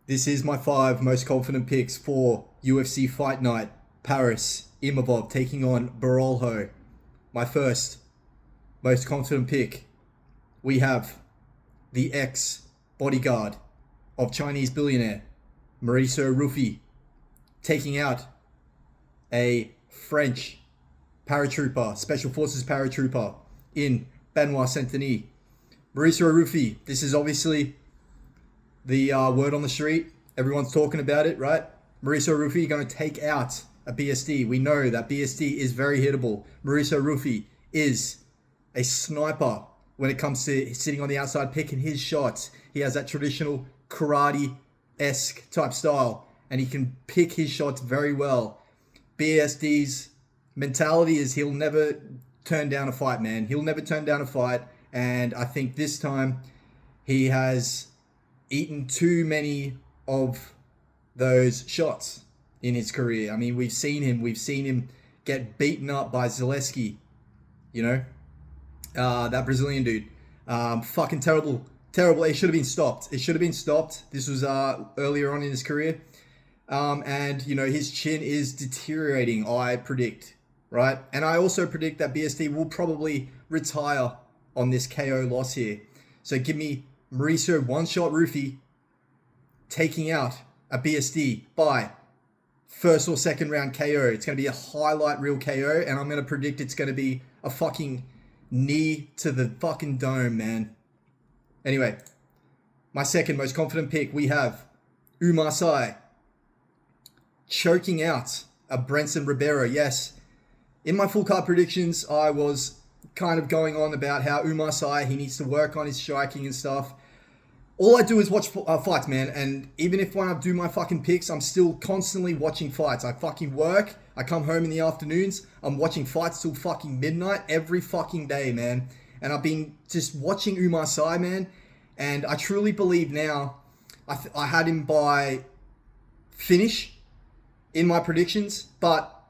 This is my 5 most confident picks for UFC Fight Night. Paris, Imavov taking on Borralho. My first most confident pick. We have the ex-bodyguard of Chinese billionaire Mauricio Ruffi taking out a French paratrooper, Special Forces paratrooper in Benoit Saint-Denis. Mauricio Ruffi, this is obviously the word on the street. Everyone's talking about it, right? Mauricio Ruffi going to take out a BSD. We know that BSD is very hittable. Mauricio Ruffi is a sniper when it comes to sitting on the outside picking his shots. He has that traditional karate-esque type style, and he can pick his shots very well. BSD's mentality is he'll never turn down a fight, man. He'll never turn down a fight, and I think this time he has eaten too many of those shots in his career. I mean, we've seen him get beaten up by Zaleski, that Brazilian dude. Fucking terrible. It should have been stopped. This was earlier on in his career. And his chin is deteriorating, I predict, right? And I also predict that BSD will probably retire on this KO loss here. So give me Mauricio one-shot Ruffi taking out a BSD by first or second round KO. It's going to be a highlight reel KO, and I'm going to predict it's going to be a fucking knee to the fucking dome, man. Anyway, my second most confident pick, we have Umar Sy choking out a Brenson Ribeiro. Yes, in my full card predictions, I was kind of going on about how Umar Sy, he needs to work on his striking and stuff. All I do is watch fights, man. And even if when I do my fucking picks, I'm still constantly watching fights. I fucking work. I come home in the afternoons. I'm watching fights till fucking midnight every fucking day, man. And I've been just watching Umar Sy, man. And I truly believe now, I had him by finish in my predictions, but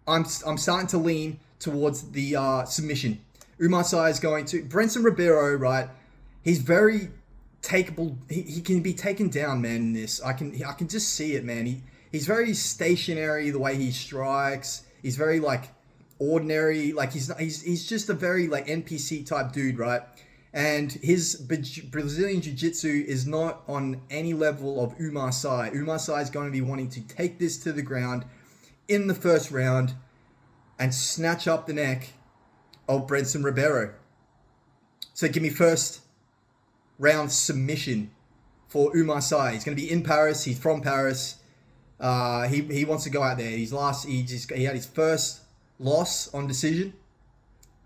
I'm starting to lean towards the submission. Umar Sy is going to Brenson Ribeiro, right? He's very takeable. He can be taken down, man. In this, I can just see it, man. He's very stationary the way he strikes. He's very ordinary. He's just a very NPC type dude, right? And his Brazilian Jiu-Jitsu is not on any level of Umar Sy. Umar Sy is going to be wanting to take this to the ground in the first round and snatch up the neck of Brenson Ribeiro. So give me first round submission for Umar Sy. He's going to be in Paris. He's from Paris. He wants to go out there. He had his first loss on decision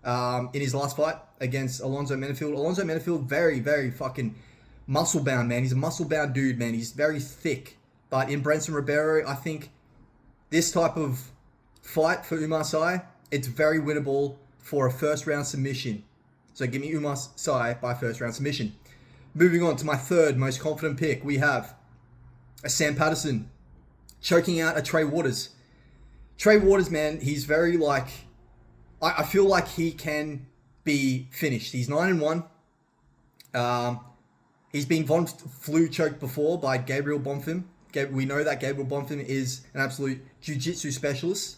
in his last fight against Alonzo Menefield. Alonzo Menefield, very, very fucking muscle bound, man. He's a muscle bound dude, man. He's very thick. But in Brenson Ribeiro, I think this type of fight for Umar Sy, it's very winnable for a first round submission. So give me Umar Sy by first round submission. Moving on to my third most confident pick, we have a Sam Patterson choking out a Trey Waters. Trey Waters, man, he's very I feel like he can be finished. He's 9-1. He's been Von Flu choked before by Gabriel Bonfim. We know that Gabriel Bonfim is an absolute jiu-jitsu specialist.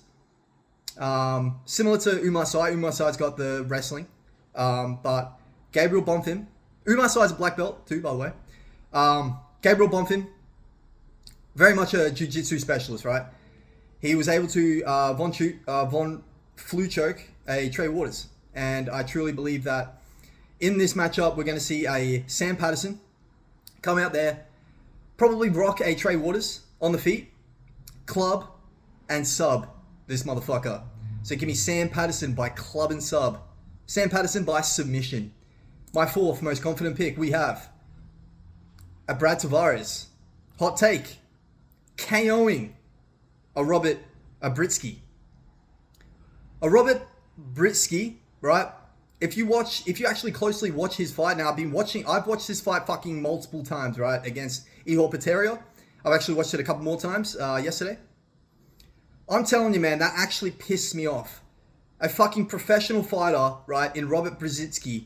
Similar to Umar Sy. Umar Sy's got the wrestling. But Gabriel Bonfim, Umar Sy's a black belt too, by the way. Gabriel Bonfim, very much a jiu-jitsu specialist, right? He was able to Von Flu choke a Trey Waters. And I truly believe that in this matchup, we're going to see a Sam Patterson come out there, probably rock a Trey Waters on the feet, club, and sub this motherfucker. So give me Sam Patterson by club and sub. Sam Patterson by submission. My fourth most confident pick, we have a Brad Tavares. Hot take. KOing a Robert Britsky. A Robert Britsky, right? If you actually closely watch his fight, now I've watched this fight fucking multiple times, right? Against Ihor Peterio. I've actually watched it a couple more times yesterday. I'm telling you, man, that actually pissed me off. A fucking professional fighter, right, in Robert Brzezinski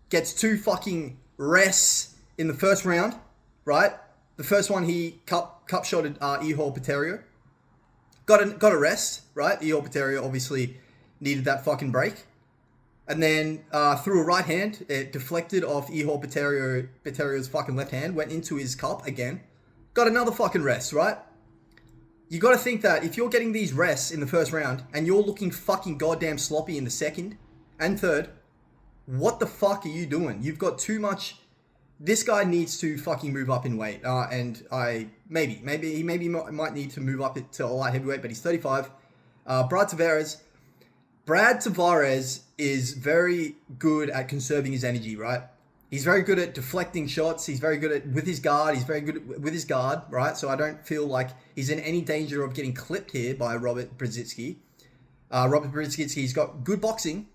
gets 2 fucking rests in the first round, right? The first one, he cup shotted Ihor Poterio. Got a rest, right? Ihor Poterio obviously needed that fucking break. And then through a right hand, it deflected off Ihor Poterio's fucking left hand, went into his cup again. Got another fucking rest, right? You got to think that if you're getting these rests in the first round and you're looking fucking goddamn sloppy in the second and third, what the fuck are you doing? You've got too much. This guy needs to fucking move up in weight. And he might need to move up to a light heavyweight, but he's 35. Brad Tavares is very good at conserving his energy, right? He's very good at deflecting shots. He's very good at with his guard. He's very good with his guard, right? So I don't feel like he's in any danger of getting clipped here by Robert Brzezinski. Robert Brzezinski's got good boxing,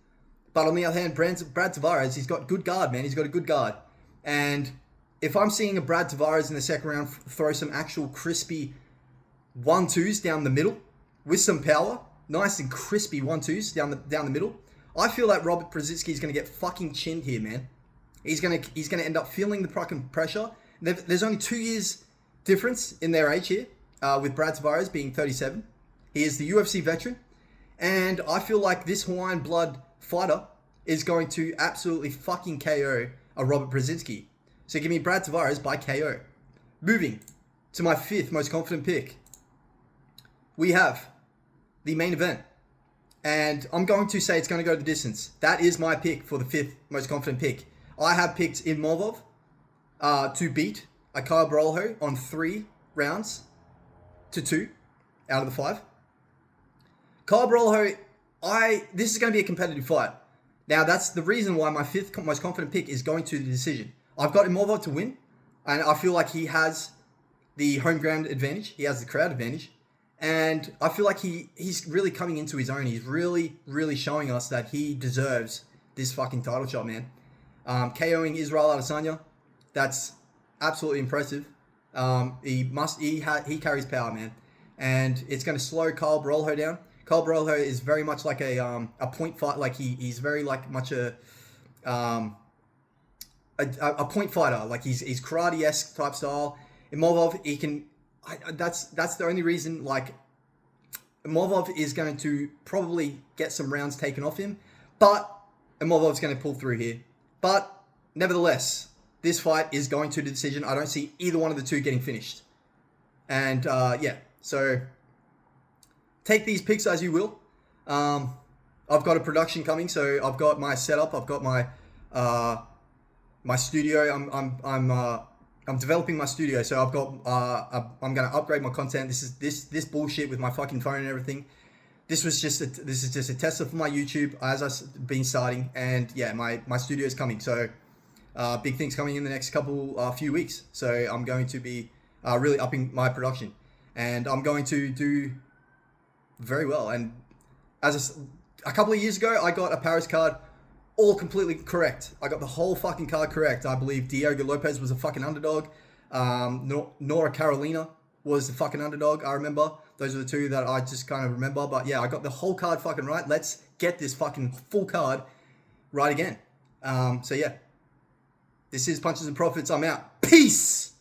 but on the other hand, Brad Tavares, he's got good guard, man. He's got a good guard. And if I'm seeing a Brad Tavares in the second round throw some actual crispy 1-2s down the middle with some power, nice and crispy 1-2s down the middle, I feel like Robert Brzezinski is going to get fucking chinned here, man. He's gonna end up feeling the fucking pressure. There's only 2 years difference in their age here, with Brad Tavares being 37. He is the UFC veteran, and I feel like this Hawaiian blood fighter is going to absolutely fucking KO a Robert Brzezinski. So give me Brad Tavares by KO. Moving to my 5th most confident pick, we have the main event. And I'm going to say it's going to go the distance. That is my pick for the 5th most confident pick. I have picked Imavov to beat Kyle Borralho on 3 rounds to 2 out of the 5. Kyle Borralho, this is going to be a competitive fight. Now, that's the reason why my 5th most confident pick is going to the decision. I've got Imavov to win, and I feel like he has the home ground advantage. He has the crowd advantage. And I feel like he's really coming into his own. He's really, really showing us that he deserves this fucking title shot, man. KOing Israel Adesanya, that's absolutely impressive. He carries power, man. And it's going to slow Kyle Borralho down. Kyle Borralho is very much like a point fight. Like he's very like much a point fighter. Like he's karate-esque type style. Imavov, he can. That's the only reason. Like Imavov is going to probably get some rounds taken off him, but Imavov's going to pull through here. But nevertheless, this fight is going to the decision. I don't see either one of the two getting finished. And so take these picks as you will. I've got a production coming, so I've got my setup. I've got my my studio. I'm developing my studio, so I've got. I'm going to upgrade my content. This bullshit with my fucking phone and everything. This is just a tester for my YouTube as I've been starting, and yeah, my studio is coming. So big things coming in the next few weeks. So I'm going to be really upping my production, and I'm going to do very well. And as a couple of years ago, I got a Paris card all completely correct. I got the whole fucking card correct. I believe Diego Lopez was a fucking underdog. Nora Carolina was the fucking underdog. I remember. Those are the two that I just kind of remember. But yeah, I got the whole card fucking right. Let's get this fucking full card right again. So yeah. This is Punches and Profits. I'm out. Peace!